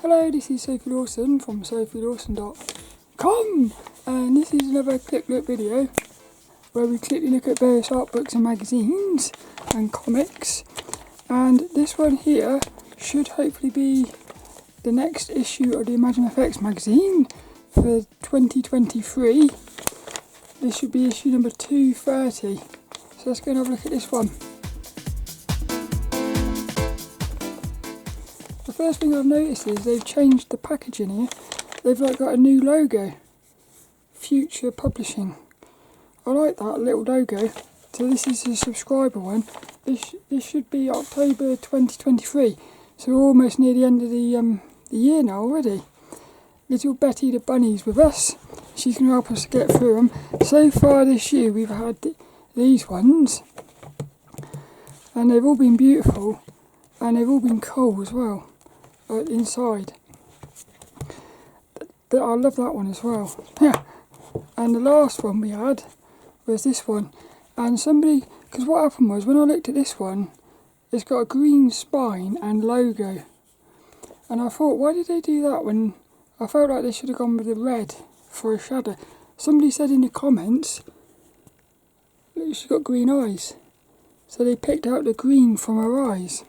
Hello, this is Sophie Lawson from sophielawson.com, and this is another Click Look video where we quickly look at various art books and magazines and comics. And this one here should hopefully be the next issue of the ImagineFX magazine for 2023. This should be issue number 230. So let's go and have a look at this one. The first thing I've noticed is they've changed the packaging here. They've got a new logo, Future Publishing. I like that little logo. So this is the subscriber one. This should be October 2023. So we're almost near the end of the year now already. Little Betty the Bunny's with us. She's going to help us get through them. So far this year we've had these ones, and they've all been beautiful, and they've all been cool as well. Inside. I love that one as well. Yeah. And the last one we had was this one. And somebody, because what happened was when I looked at this one, it's got a green spine and logo. And I thought, why did they do that when I felt like they should have gone with the red for a shadow? Somebody said in the comments, look, she's got green eyes. So they picked out the green from her eyes.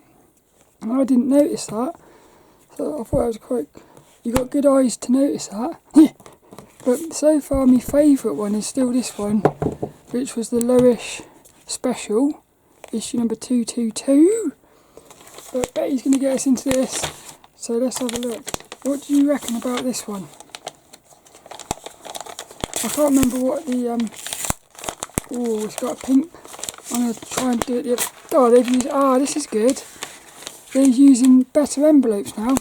And I didn't notice that. So I thought it was quite... You got good eyes to notice that. But so far my favourite one is still this one, which was the Lowish Special, issue number 222. But Betty's going to get us into this, so let's have a look. What do you reckon about this one? I can't remember what the... Oh, it's got a pink... I'm going to try and do it the other... Oh, they've used... this is good. They're using better envelopes now,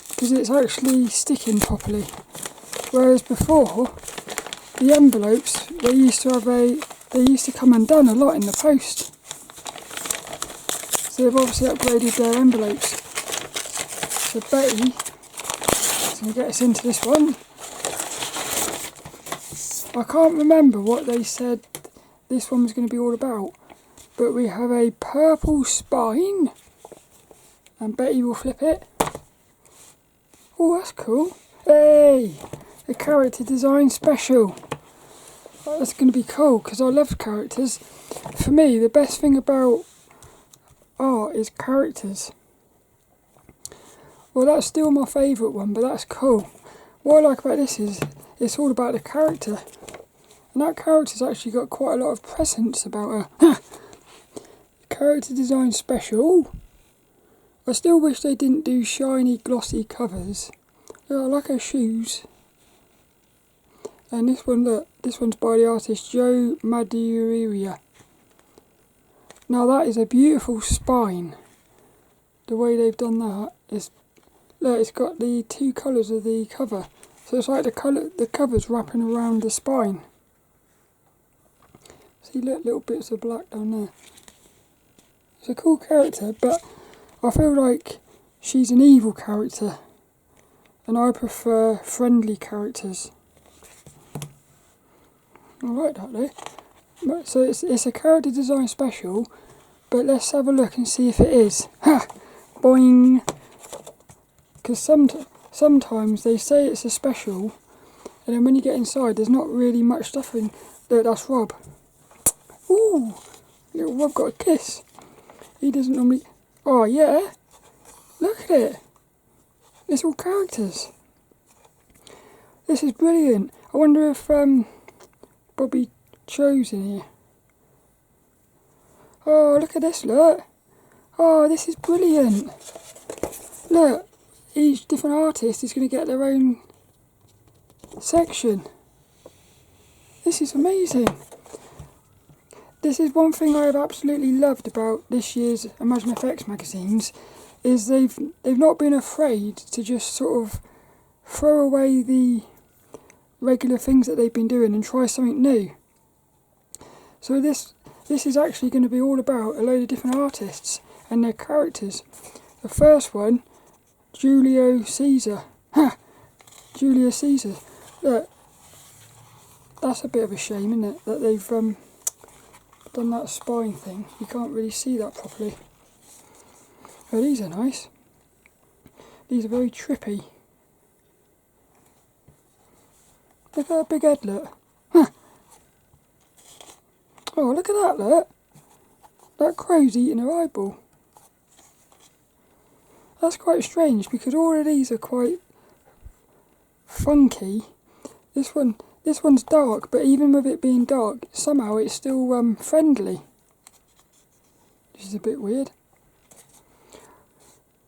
because it's actually sticking properly. Whereas before, the envelopes, they used to come undone a lot in the post. So they've obviously upgraded their envelopes. So Betty is going to get us into this one. I can't remember what they said this one was going to be all about, but we have a purple spine, and Betty will flip it. Oh, that's cool. Hey! A character design special. Oh, that's going to be cool, because I love characters. For me, the best thing about art is characters. Well, that's still my favourite one, but that's cool. What I like about this is, it's all about the character. And that character's actually got quite a lot of presence about her. Character design special. I still wish they didn't do shiny, glossy covers. Yeah, I like her shoes. And this one, look, this one's by the artist Joe Madureira. Now that is a beautiful spine. The way they've done that is, look, it's got the two colours of the cover. So it's like the cover's wrapping around the spine. See, look, little bits of black down there. It's a cool character, but I feel like she's an evil character, and I prefer friendly characters. I like that though. So it's a character design special, but let's have a look and see if it is. Ha! Boing! Because sometimes they say it's a special, and then when you get inside there's not really much stuff in. Look, that's Rob. Ooh! Little Rob got a kiss. He doesn't normally... Oh yeah! Look at it! It's all characters. This is brilliant. I wonder if Bobby Cho's in here. Oh, look at this, look! Oh, this is brilliant! Look, each different artist is going to get their own section. This is amazing. This is one thing I have absolutely loved about this year's ImagineFX magazines, is they've not been afraid to just sort of throw away the regular things that they've been doing and try something new. So this is actually going to be all about a load of different artists and their characters. The first one, Julio Cesar. Ha! Julio Cesar. Look, that's a bit of a shame, isn't it, that they've done that spine thing. You can't really see that properly. Oh, these are nice. These are very trippy. Look at that big head, look. Huh. Oh, look at that, look. That crow's eating her eyeball. That's quite strange because all of these are quite funky. This one's dark, but even with it being dark, somehow it's still friendly. Which is a bit weird.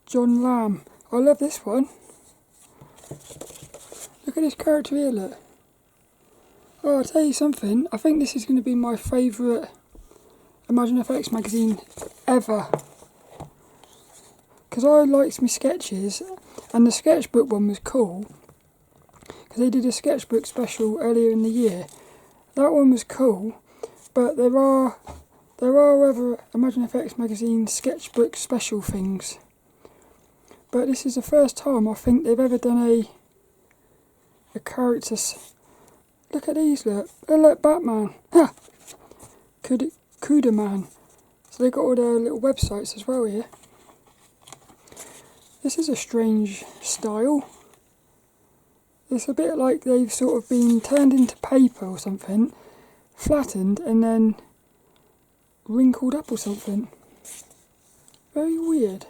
Jon Lam. I love this one. Look at this character here, look. Oh, I'll tell you something. I think this is going to be my favourite ImagineFX magazine ever. Because I liked my sketches, and the sketchbook one was cool. Because they did a sketchbook special earlier in the year. That one was cool, but there are other ImagineFX magazine sketchbook special things. But this is the first time I think they've ever done a character. Look at these, look. They look Batman. Ha! Kudaman. So they've got all their little websites as well here. This is a strange style. It's a bit like they've sort of been turned into paper or something, flattened and then wrinkled up or something. Very weird.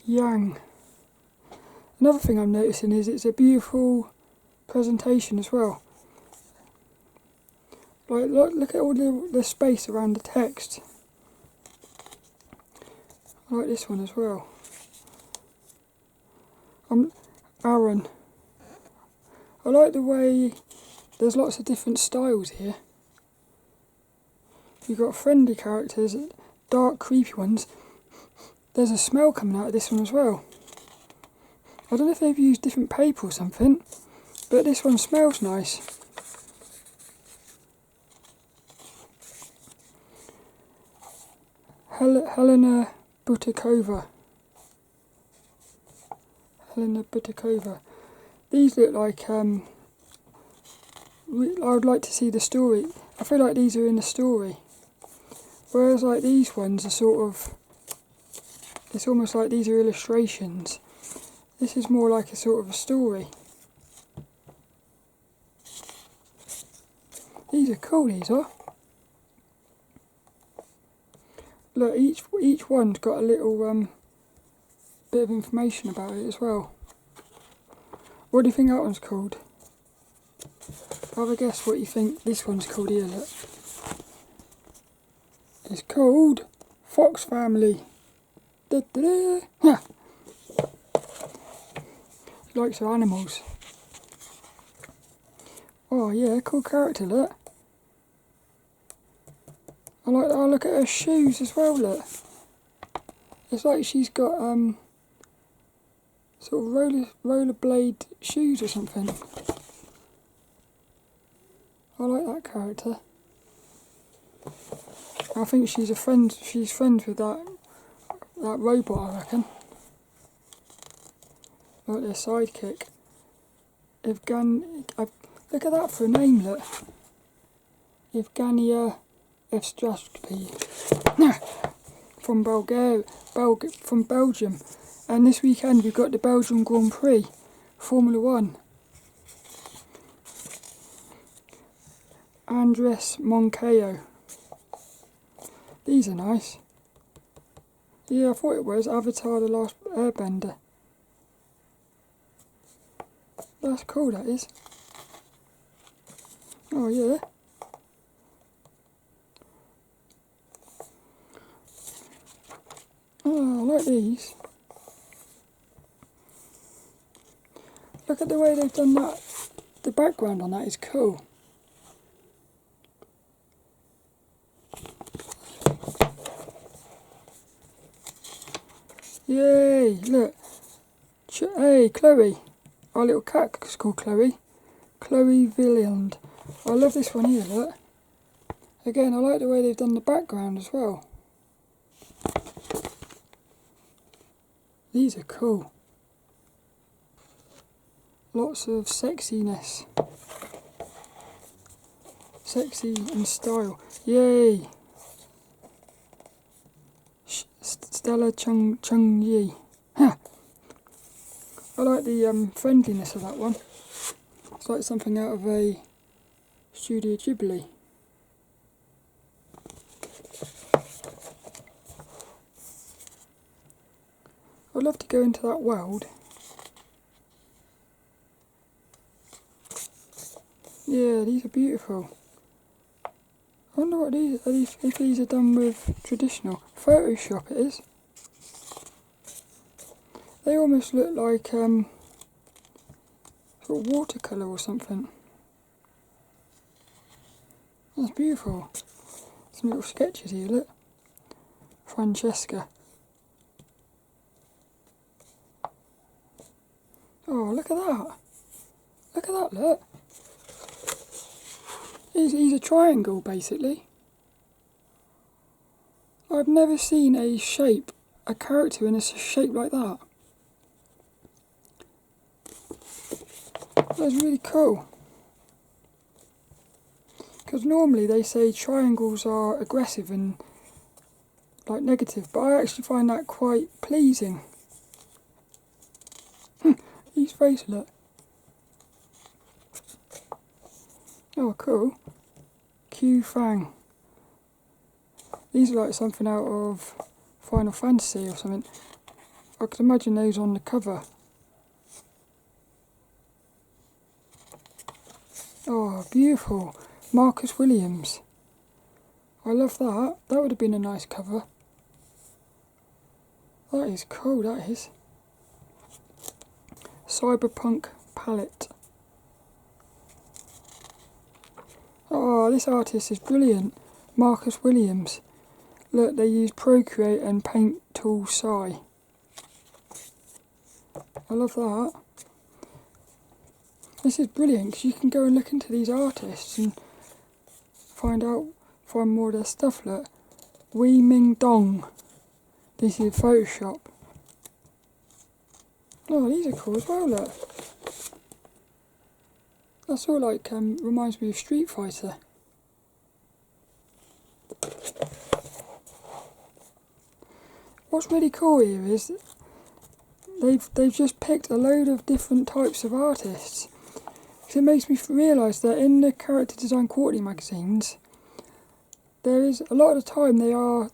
Yang. Another thing I'm noticing is it's a beautiful presentation as well. Like, look at all the space around the text. I like this one as well. Aron. I like the way there's lots of different styles here. You've got friendly characters, dark, creepy ones. There's a smell coming out of this one as well. I don't know if they've used different paper or something, but this one smells nice. Helena Butenkova. Helena Butenkova. These look like, I would like to see the story. I feel like these are in the story. Whereas like these ones are sort of, it's almost like these are illustrations. This is more like a sort of a story. These are cool, these are. Look, each one's got a little bit of information about it as well. What do you think that one's called? Have a guess what you think this one's called here, look. It's called Fox Family. Da, da, da. Ha. He likes her animals. Oh yeah, cool character, look. I like that. Oh, look at her shoes as well, look. It's like she's got sort of rollerblade shoes or something. I like that character. I think she's friends with that robot, I reckon. Like their sidekick. Look at that for a name, look. Evgeniy Evstratiy. From from Belgium. And this weekend we've got the Belgian Grand Prix, Formula 1. Andrés Moncayo. These are nice. Yeah, I thought it was Avatar the Last Airbender. That's cool, that is. Oh yeah. Oh, I like these. Look at the way they've done that. The background on that is cool. Yay, look. Hey, Chloe. Our little cat is called Chloe. Chloe Veillard. I love this one here, look. Again, I like the way they've done the background as well. These are cool. Lots of sexiness. Sexy and style. Yay. Stella Chen Yui. Huh. I like the friendliness of that one. It's like something out of a Studio Ghibli. I'd love to go into that world. Yeah, these are beautiful. I wonder what these are, if these are done with traditional Photoshop. It is. They almost look like sort of watercolour or something. That's beautiful. Some little sketches here, look. Francesca. Oh, look at that. Look at that, look. He's a triangle, basically. I've never seen a character in a shape like that. That's really cool. Because normally they say triangles are aggressive and like negative, but I actually find that quite pleasing. His face, look. Oh, cool. Q Fang. These are like something out of Final Fantasy or something. I could imagine those on the cover. Oh, beautiful. Marcus Williams. I love that. That would have been a nice cover. That is cool, that is. Cyberpunk palette. Oh, this artist is brilliant. Marcus Williams. Look, they use Procreate and Paint Tool Sai. I love that. This is brilliant because you can go and look into these artists and find more of their stuff. Look, Wei Ming Dong. This is Photoshop. Oh, these are cool as well, look. That's all like, reminds me of Street Fighter. What's really cool here is they've just picked a load of different types of artists. So it makes me realise that in the character design quarterly magazines, there is a lot of the time they are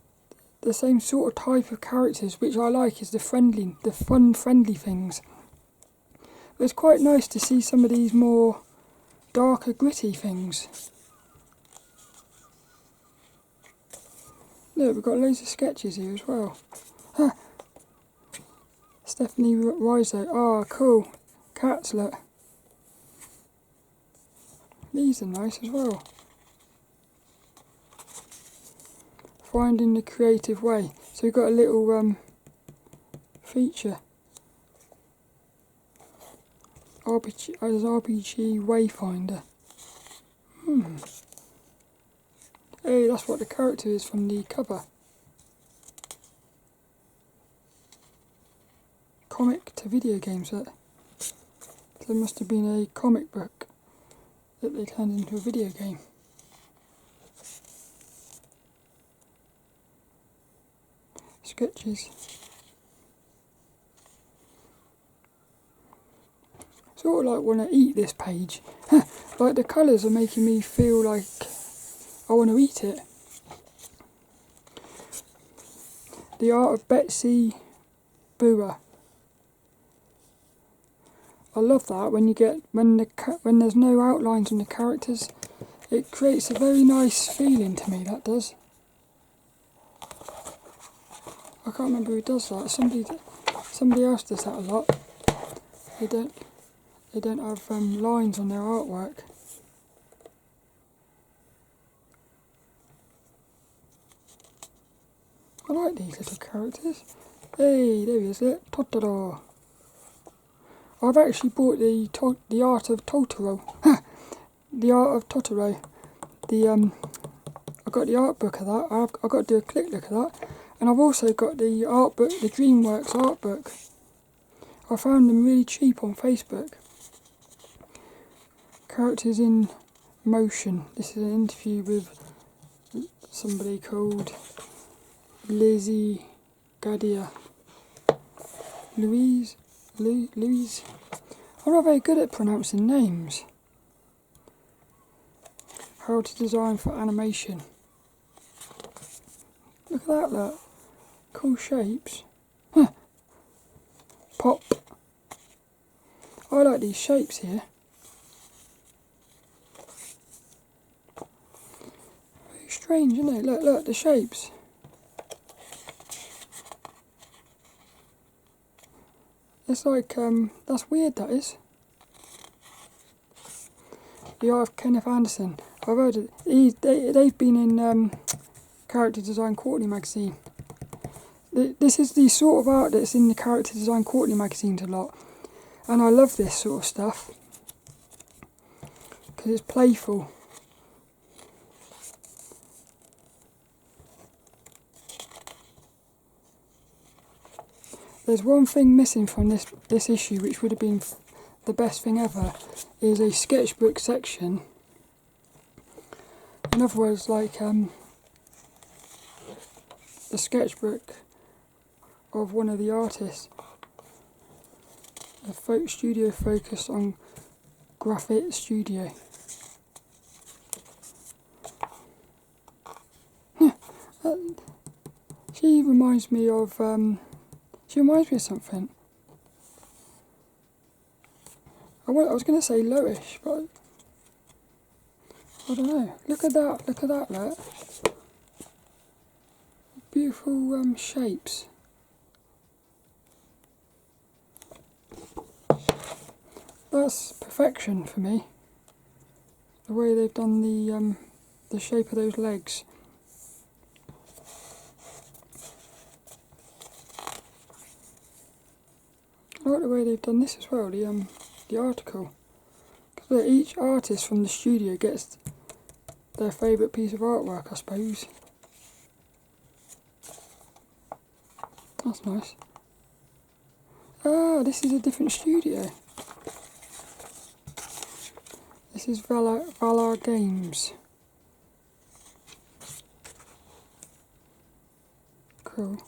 the same sort of type of characters, which I like, is the fun, friendly things. But it's quite nice to see some of these more darker, gritty things. Look, we've got loads of sketches here as well. Huh. Stephanie Rizzo. Oh, cool. Cats, look. These are nice as well. Finding the creative way. So we've got a little feature. RPG Wayfinder. Hey, that's what the character is from the cover. Comic to video games, that. There must have been a comic book that they turned into a video game. Sketches. Sort of like want to eat this page. Like the colours are making me feel like I want to eat it. The Art of Betsy Bua. I love that when there's no outlines on the characters, it creates a very nice feeling to me. That does. I can't remember who does that. Somebody else does that a lot. They don't have lines on their artwork. I like these little characters. Hey, there he is, look, Totoro. I've actually bought the Art of Totoro. The Art of Totoro. I got the art book of that. I've got to do a quick look at that. And I've also got the art book, the DreamWorks art book. I found them really cheap on Facebook. Characters in Motion. This is an interview with somebody called Lizzie Gaia. Louise. I'm not very good at pronouncing names. How to design for animation. Look at that, look. Cool shapes. Huh. Pop. I like these shapes here. Very strange, isn't it? Look, the shapes. It's like, that's weird, that is. The art of Kenneth Anderson. I've heard it. They've been in Character Design Quarterly magazine. This is the sort of art that's in the Character Design Quarterly magazines a lot. And I love this sort of stuff. Because it's playful. There's one thing missing from this issue, which would have been the best thing ever, is a sketchbook section. In other words, like the sketchbook of one of the artists. A folk studio focused on Graphite Studio. She reminds me of something. I was going to say Loish, but I don't know. Look at that, look. Beautiful shapes. That's perfection for me. The way they've done the shape of those legs. I like the way they've done this as well, the article. Because each artist from the studio gets their favourite piece of artwork, I suppose. That's nice. Ah, this is a different studio. This is Veillard Games. Cool.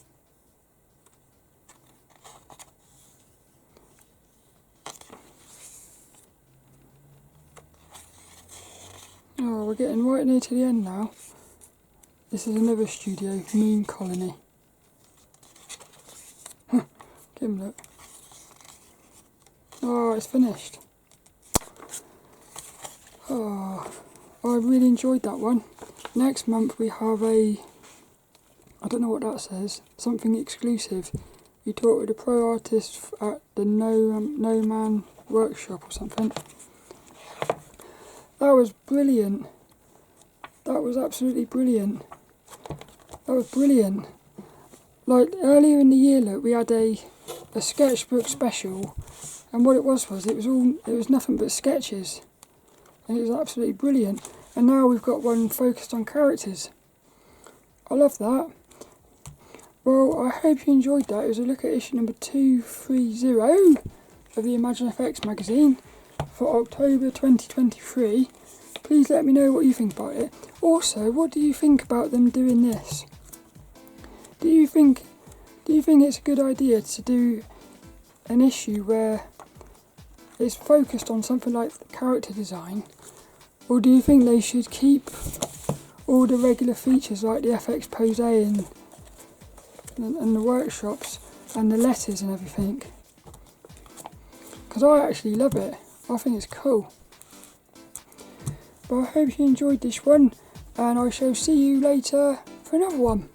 Oh, we're getting right near to the end now. This is another studio, Moon Colony. Give him a look. Oh, it's finished. Oh, I really enjoyed that one. Next month we have I don't know what that says, something exclusive. You talk with a pro artist at the No Man workshop or something. That was brilliant. That was absolutely brilliant. That was brilliant. Like earlier in the year, look, we had a sketchbook special, and what it was nothing but sketches, and it was absolutely brilliant. And now we've got one focused on characters. I love that. Well, I hope you enjoyed that. It was a look at issue number 230 of the ImagineFX magazine for October 2023. Please let me know what you think about it. Also, what do you think about them doing this? Do you think it's a good idea to do an issue where it's focused on something like character design, or do you think they should keep all the regular features like the FX Pose and the workshops and the letters and everything? Because I actually love it. I think it's cool. But I hope you enjoyed this one, and I shall see you later for another one.